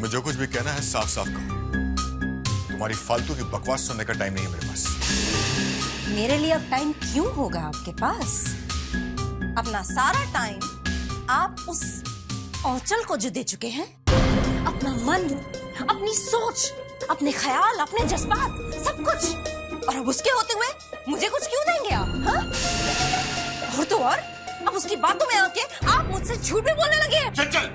तुम्हें जो कुछ भी कहना है साफ साफ कहो। तुम्हारी फालतू की बकवास सुनने का टाइम नहीं है मेरे पास। मेरे लिए अब टाइम क्यों होगा आपके पास? अपना सारा टाइम आप उस औचल को जो दे चुके हैं, अपना मन, अपनी सोच, अपने ख्याल, अपने जज्बात, सब कुछ, और अब उसके होते हुए मुझे कुछ क्यों देंगे आप? हाँ? और तो और अब उसकी बातों में आके आप मुझसे झूठ भी बोलने लगे हैं। चंचल,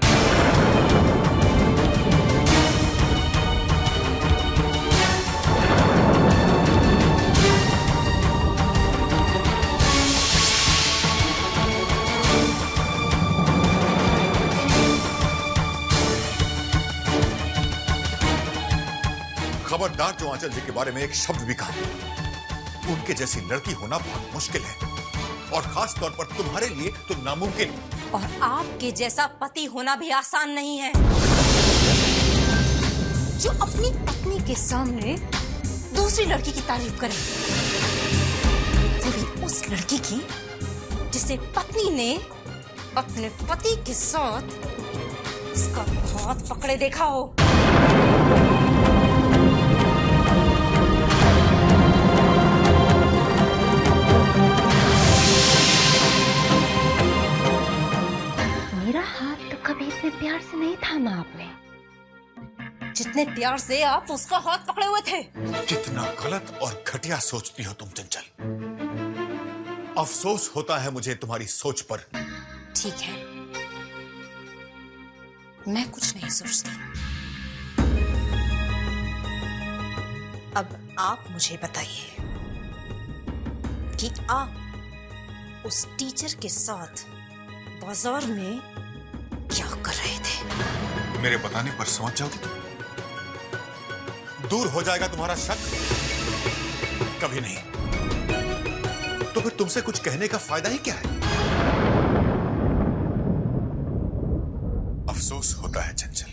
खबरदार जो आंचल जी के बारे में एक शब्द भी कहा। उनके जैसी लड़की होना बहुत मुश्किल है, और खास तौर पर तुम्हारे लिए तो नामुमकिन। और आपके जैसा पति होना भी आसान नहीं है, जो अपनी पत्नी के सामने दूसरी लड़की की तारीफ करे, वो भी उस लड़की की जिसे पत्नी ने अपने पति के साथ उसका हाथ पकड़े देखा हो। प्यार से नहीं थामा आपने, जितने प्यार से आप उसका हाथ पकड़े हुए थे। कितना गलत और घटिया सोचती हो तुम चंचल। अफसोस होता है मुझे तुम्हारी सोच पर। ठीक है, मैं कुछ नहीं सोचती। अब आप मुझे बताइए कि आप उस टीचर के साथ बाजार में क्या कर रहे थे? मेरे बताने पर समझ जाओगी तुम? दूर हो जाएगा तुम्हारा शक? कभी नहीं। तो फिर तुमसे कुछ कहने का फायदा ही क्या है? अफसोस होता है चंचल,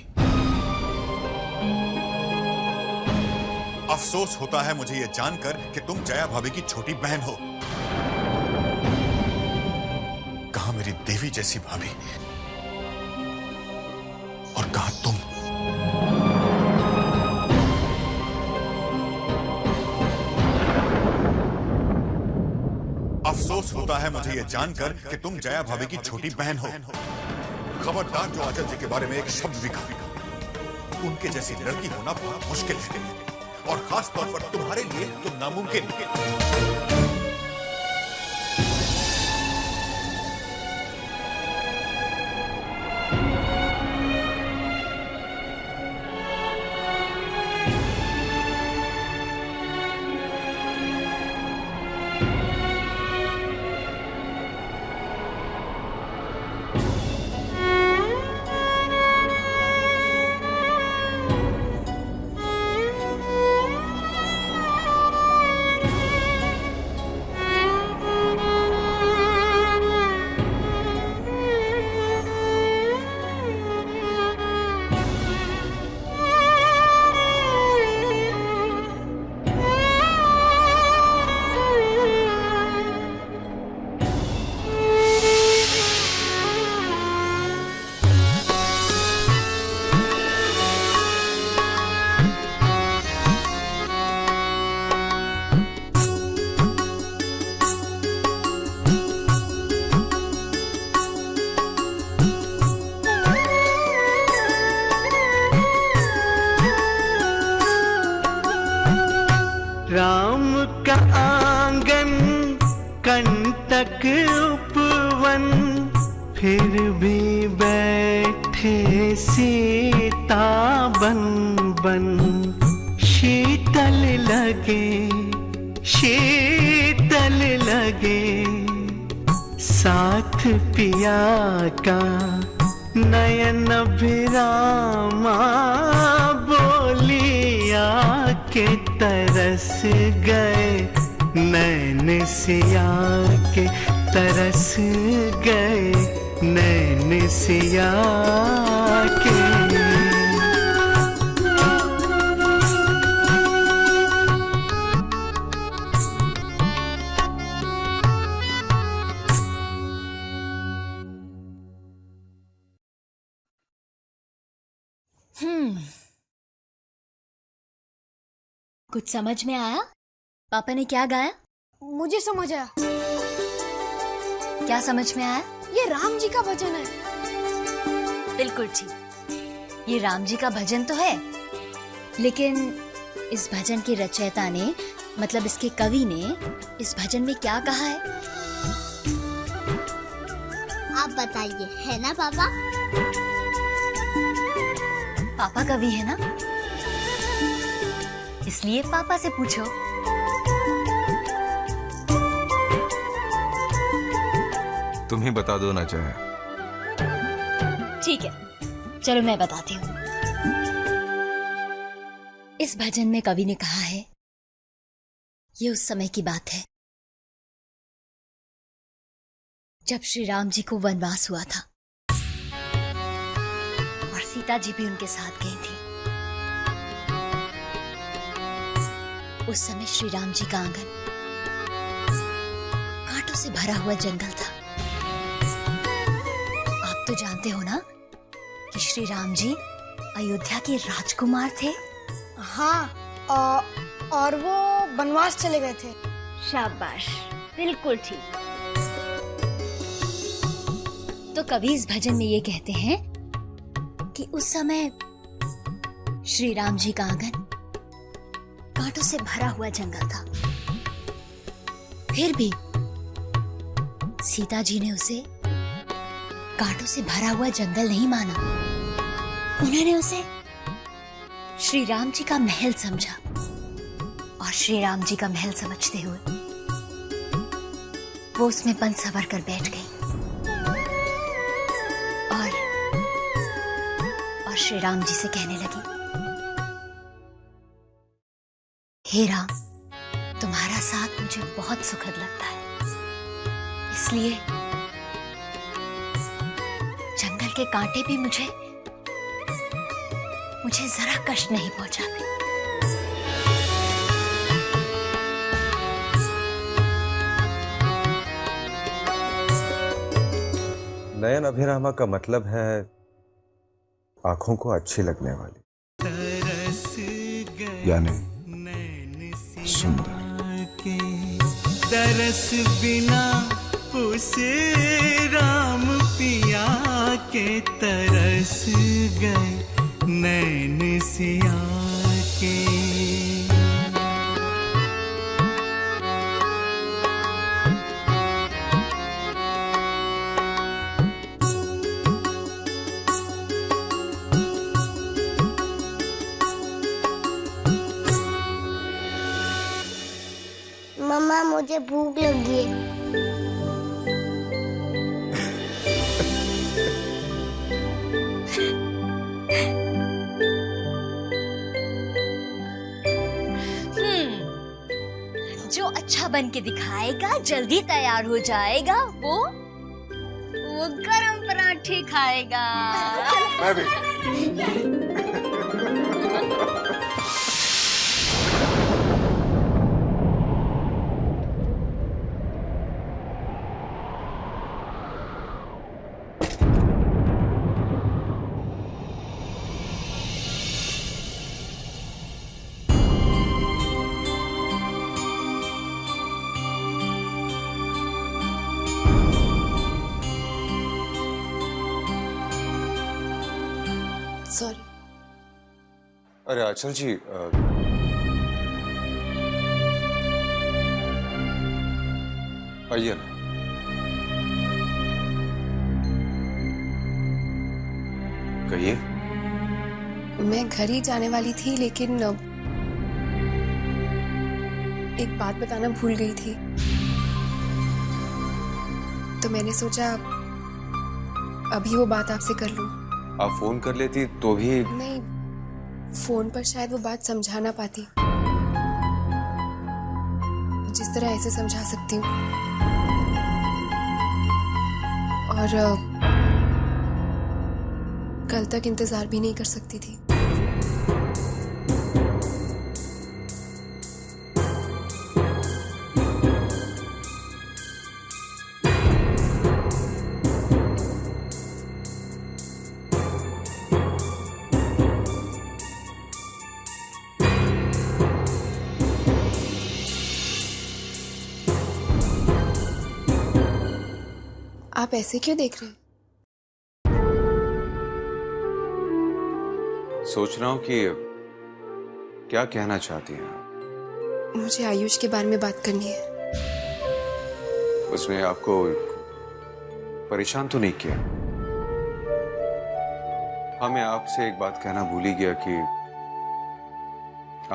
अफसोस होता है मुझे यह जानकर कि तुम जया भाभी की छोटी बहन हो। कहां मेरी देवी जैसी भाभी, और कहा तुम। अफसोस होता है मुझे यह जानकर कि तुम जया भाभी की छोटी बहन हो। खबरदार जो आंचल जी के बारे में एक शब्द भी कहा। उनके जैसी लड़की होना बहुत मुश्किल है, और खास तौर पर तुम्हारे लिए तो नामुमकिन। राम का आंगन कंटक उपवन, फिर भी बैठे सीता बन बन। शीतल लगे, शीतल लगे साथ पिया का नयन भिरामा। बोलिया के तरस गए नैन सिया के, तरस गए नैन सिया के। कुछ समझ में आया? पापा ने क्या गाया? मुझे समझ आया। क्या समझ में आया? ये राम जी का भजन है। बिल्कुल ठीक, ये राम जी का भजन तो है, लेकिन इस भजन के रचयिता ने, मतलब इसके कवि ने, इस भजन में क्या कहा है? आप बताइए, है ना पापा? पापा कवि है ना, इसलिए पापा से पूछो। तुम ही बता दो ना चाहे। ठीक है, चलो मैं बताती हूँ। इस भजन में कवि ने कहा है, ये उस समय की बात है जब श्री राम जी को वनवास हुआ था और सीता जी भी उनके साथ गई थी। उस समय श्री राम जी का आंगन कांटों से भरा हुआ जंगल था। आप तो जानते हो ना कि श्री राम जी अयोध्या के राजकुमार थे। हाँ, और वो वनवास चले गए थे। शाबाश, बिल्कुल ठीक। तो कवि इस भजन में ये कहते हैं कि उस समय श्री राम जी का आंगन कांटों से भरा हुआ जंगल था, फिर भी सीता जी ने उसे कांटों से भरा हुआ जंगल नहीं माना। उन्होंने उसे श्री राम जी का महल समझा और श्री राम जी का महल समझते हुए वो उसमें बंद सवर कर बैठ गई और श्री राम जी से कहने लगी, हे राम, तुम्हारा साथ मुझे बहुत सुखद लगता है, इसलिए जंगल के कांटे भी मुझे जरा कष्ट नहीं पहुंचाते। नयन अभिरामा का मतलब है आंखों को अच्छी लगने वाली, यानी सुंदर। तरस बिना उस राम पिया के तरस गए नैन सिया के। मम्मा, मुझे भूख लगी है। जो अच्छा बन के दिखाएगा, जल्दी तैयार हो जाएगा, वो गरम पराठे खाएगा। मैं भी। सॉरी। अरे आंचल जी, आइए ना। कहिए। मैं घर ही जाने वाली थी, लेकिन एक बात बताना भूल गई थी, तो मैंने सोचा अभी वो बात आपसे कर लूं। आप फोन कर लेती तो भी। नहीं, फोन पर शायद वो बात समझा ना पाती जिस तरह ऐसे समझा सकती हूँ, और कल तक इंतजार भी नहीं कर सकती थी। आप ऐसे क्यों देख रहे हैं? सोच रहा हूं कि क्या कहना चाहती हैं। मुझे आयुष के बारे में बात करनी है। उसने आपको परेशान तो नहीं किया? हाँ, मैं आपसे एक बात कहना भूल ही गया कि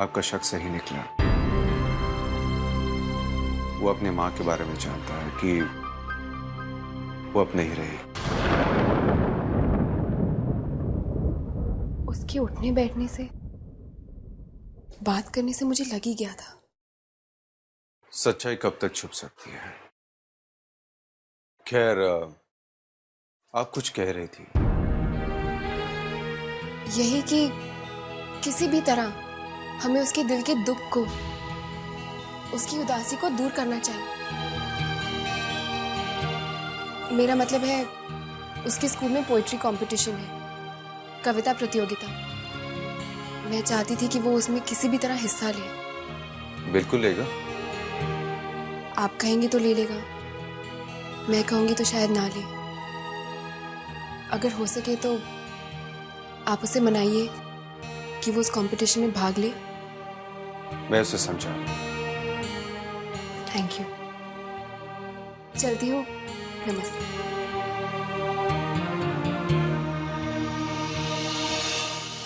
आपका शक सही निकला। वो अपने माँ के बारे में जानता है कि वो अब नहीं रही। उसके उठने बैठने से, बात करने से मुझे लग ही गया था। सच्चाई कब तक छुप सकती है? खैर, आप कुछ कह रही थी। यही कि किसी भी तरह हमें उसके दिल के दुख को, उसकी उदासी को दूर करना चाहिए। मेरा मतलब है, उसके स्कूल में पोइट्री कंपटीशन है, कविता प्रतियोगिता। मैं चाहती थी कि वो उसमें किसी भी तरह हिस्सा ले। बिल्कुल लेगा। आप कहेंगे तो ले लेगा, मैं कहूंगी तो शायद ना ले। अगर हो सके तो आप उसे मनाइए कि वो उस कंपटीशन में भाग ले। मैं उसे समझा। Thank you. चलती हूँ, नमस्ते।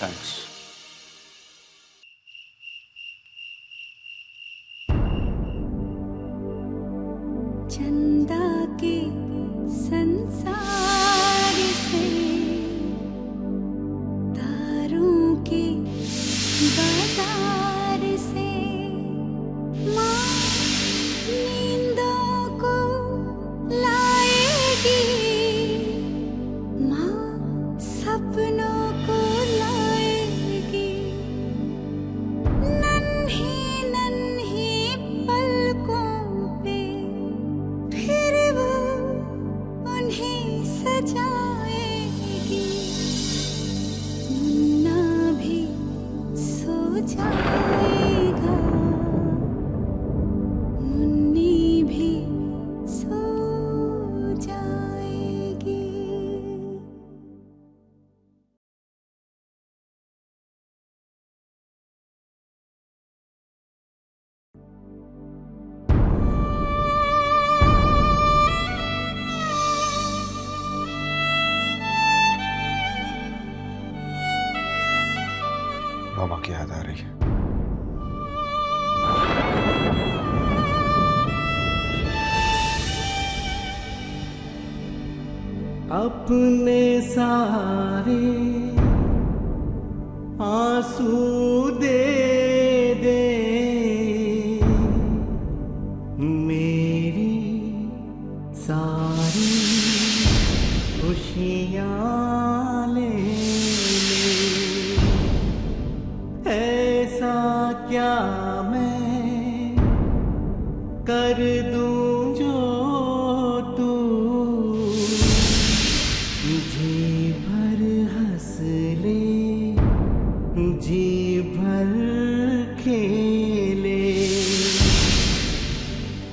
थैंक्स। चंदा के संसार से, तारों के बाजार से, माँ नींदों को लाएगी, माँ सपनों को लाएगी। नन्ही नन्ही पलकों पे फिर वो उन्हें सजाएगी। मुन्ना भी सो जाएगा, मुन्नी भी सो जाएगी। मामा की याद आ रही है। अपने सारे आंसू दे दे, मेरी सारी खुशियाँ ले ले। ऐसा क्या मैं कर दूं जो तू जी भर हंस ले, जी भर खेले।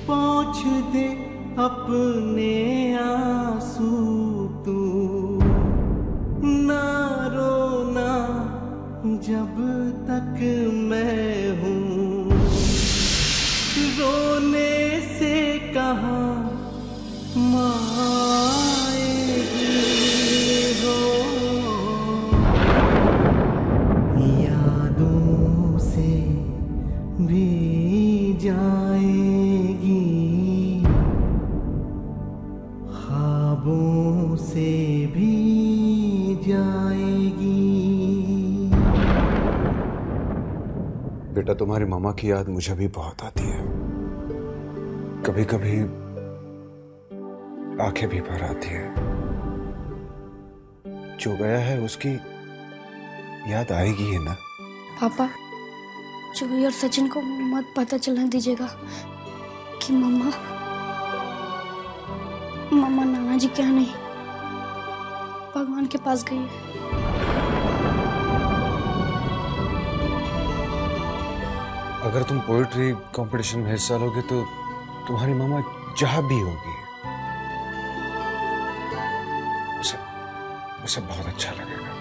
पोंछ दे अपने आंसू तू, ना रोना जब तक मैं हूँ। रोने से कहाँ माएगी हो, यादों से भी जाएगी, ख्वाबों से भी जाएगी। बेटा, तुम्हारी मामा की याद मुझे भी बहुत आती है। कभी कभी आंखें भी भर आती है। जो गया है उसकी याद आएगी ही ना। पापा, जूही और सचिन को मत पता चलने दीजिएगा कि मम्मा नाना जी क्या नहीं, भगवान के पास गई है। अगर तुम पोएट्री कंपटीशन में हिस्सा लोगे तो तुम्हारी मामा जहां भी होगी उसे बहुत अच्छा लगेगा।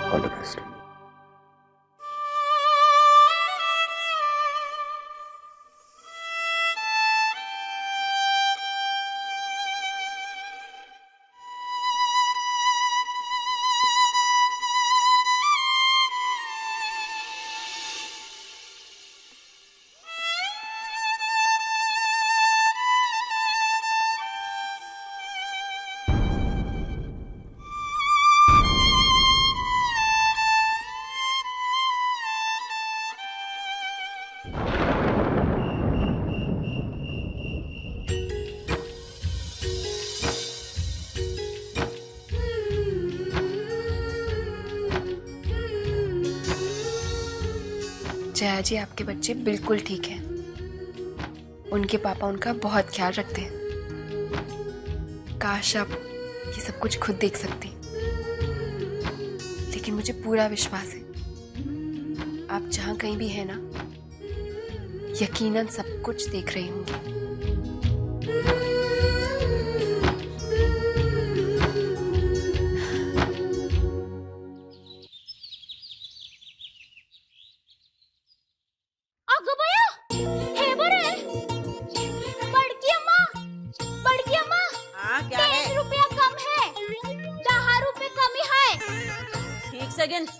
All the best. Jaya ji, आपके बच्चे बिल्कुल ठीक हैं। उनके पापा उनका बहुत ख्याल रखते हैं। काश आप ये सब कुछ खुद देख सकती, लेकिन मुझे पूरा विश्वास है आप जहां कहीं भी है ना, यकीनन सब कुछ देख रही होंगी।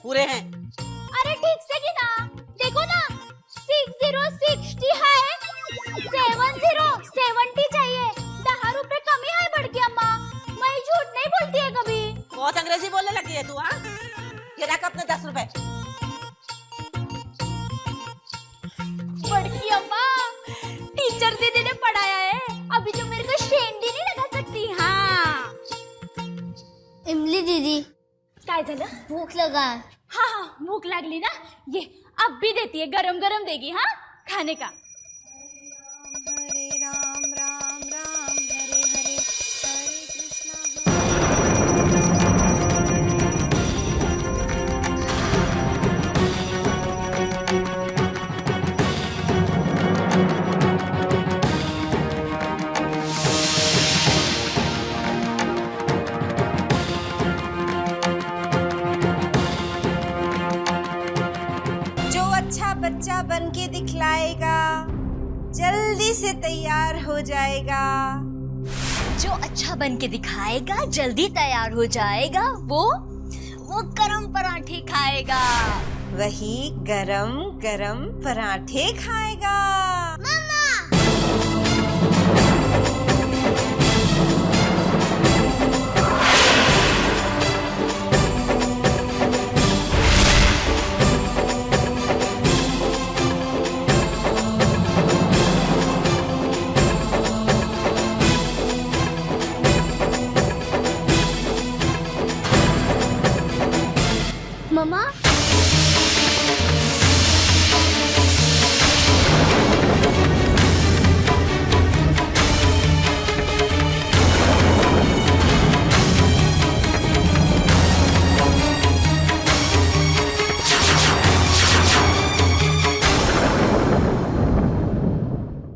पूरे हैं। अरे ठीक से गिना, देखो ना 6060 है, 7070 चाहिए। 10 रुपए कमी है बड़की अम्मा, मैं झूठ नहीं बोलती है कभी। बहुत अंग्रेजी बोलने लगी है तू। हाँ, ये रख अपने 10 रुपए। बड़की अम्मा, टीचर दीदी ने पढ़ाया है, अभी तो मेरे को शेंडी नहीं लगा सकती। हाँ इमली दीदी, काय झालं? भूख लगा। हाँ, भूख लागली ना, ये अब भी देती है, गरम गरम देगी। हाँ, खाने का। हरे राम राम राम हरे हरे, हरे कृष्णा बच्चा बन के दिखलाएगा, जल्दी से तैयार हो जाएगा। जो अच्छा बन के दिखाएगा, जल्दी तैयार हो जाएगा, वो गरम पराठे खाएगा। वही गरम गरम पराठे खाएगा। मम्मा